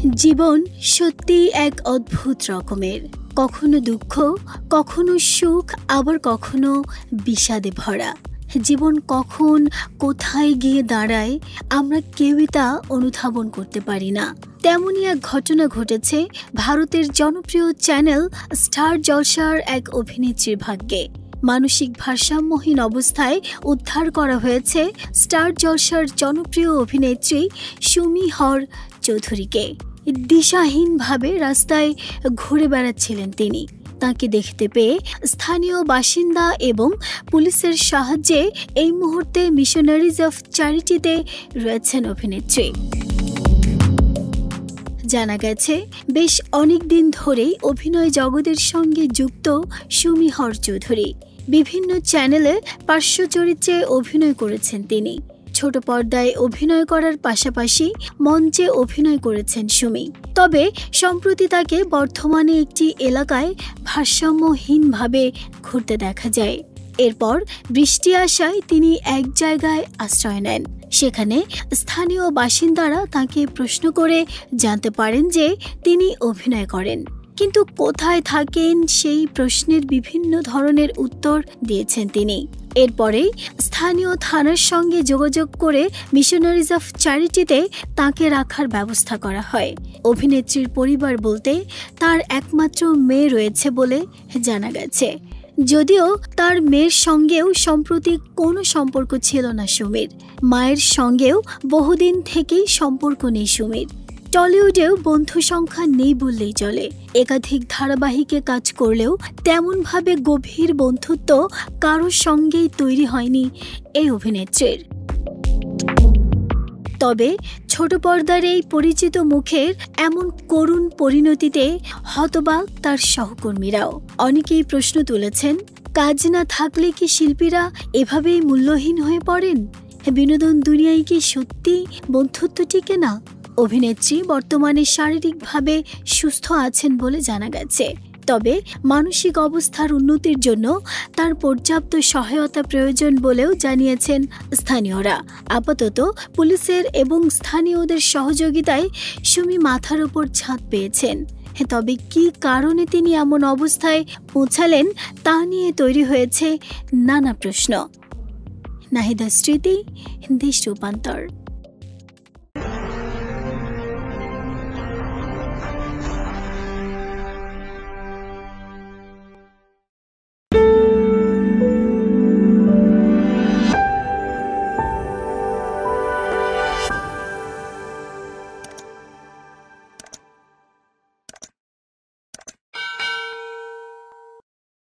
জীবন সত্যি এক অদ্ভুত রকমের, কখনো দুঃখ, কখনো সুখ, আবার কখনো বিষাদে ভরা। জীবন কখন কোথায় গিয়ে দাঁড়ায় আমরা কেউই তা অনুধাবন করতে পারি না। তেমনই এক ঘটনা ঘটেছে ভারতের জনপ্রিয় চ্যানেল স্টার জলসার এক অভিনেত্রীর ভাগ্যে। মানসিক ভারসাম্যহীন অবস্থায় উদ্ধার করা হয়েছে স্টার জলসার জনপ্রিয় অভিনেত্রী সুমি হর চৌধুরীকে। দিশাহীনভাবে রাস্তায় ঘুরে বেড়াচ্ছিলেন তিনি। তাকে দেখতে পেয়ে স্থানীয় বাসিন্দা এবং পুলিশের সাহায্যে এই মুহূর্তে মিশনারিজ অফ চ্যারিটিতে রয়েছেন অভিনেত্রী। জানা গেছে বেশ অনেক দিন ধরেই অভিনয় জগতের সঙ্গে যুক্ত সুমি হর চৌধুরী। বিভিন্ন চ্যানেলে পার্শ্ব চরিত্রে অভিনয় করেছেন তিনি। ছোট পর্দায় অভিনয় করার পাশাপাশি মঞ্চে অভিনয় করেছেন সুমি। তবে সম্প্রতি তাকে বর্ধমানে একটি এলাকায় ভারসাম্যহীনভাবে ঘুরতে দেখা যায়। এরপর বৃষ্টি আসায় তিনি এক জায়গায় আশ্রয় নেন। সেখানে স্থানীয় বাসিন্দারা তাকে প্রশ্ন করে জানতে পারেন যে তিনি অভিনয় করেন, কিন্তু কোথায় থাকেন সেই প্রশ্নের বিভিন্ন ধরনের উত্তর দিয়েছেন তিনি। এরপরেই স্থানীয় থানার সঙ্গে যোগাযোগ করে মিশনারিজ অফ চ্যারিটিতে তাকে রাখার ব্যবস্থা করা হয়। অভিনেত্রীর পরিবার বলতে তার একমাত্র মেয়ে রয়েছে বলে জানা গেছে। যদিও তার মেয়ের সঙ্গেও সম্প্রতি কোনো সম্পর্ক ছিল না সুমির। মায়ের সঙ্গেও বহুদিন থেকেই সম্পর্ক নেই সুমির। টলিউডেও বন্ধু সংখ্যা নেই বললেই চলে। একাধিক ধারাবাহিকে কাজ করলেও তেমনভাবে গভীর বন্ধুত্ব কারোর সঙ্গেই তৈরি হয়নি এই অভিনেত্রীর। তবে ছোট পর্দার এই পরিচিত মুখের এমন করুণ পরিণতিতে হতবাক তার সহকর্মীরাও। অনেকেই প্রশ্ন তুলেছেন, কাজ না থাকলে কি শিল্পীরা এভাবেই মূল্যহীন হয়ে পড়েন? বিনোদন দুনিয়ায় কি সত্যি বন্ধুত্ব টিকে না? অভিনেত্রী বর্তমানে শারীরিকভাবে সুস্থ আছেন বলে জানা গেছে। তবে মানসিক অবস্থার উন্নতির জন্য তার পর্যাপ্ত সহায়তা প্রয়োজন বলেও জানিয়েছেন স্থানীয়রা। আপাতত পুলিশের এবং স্থানীয়দের সহযোগিতায় সুমি মাথার উপর ছাদ পেয়েছেন। তবে কী কারণে তিনি এমন অবস্থায় পৌঁছালেন তা নিয়ে তৈরি হয়েছে নানা প্রশ্ন। নাহিদা স্মৃতি, দেশ রূপান্তর।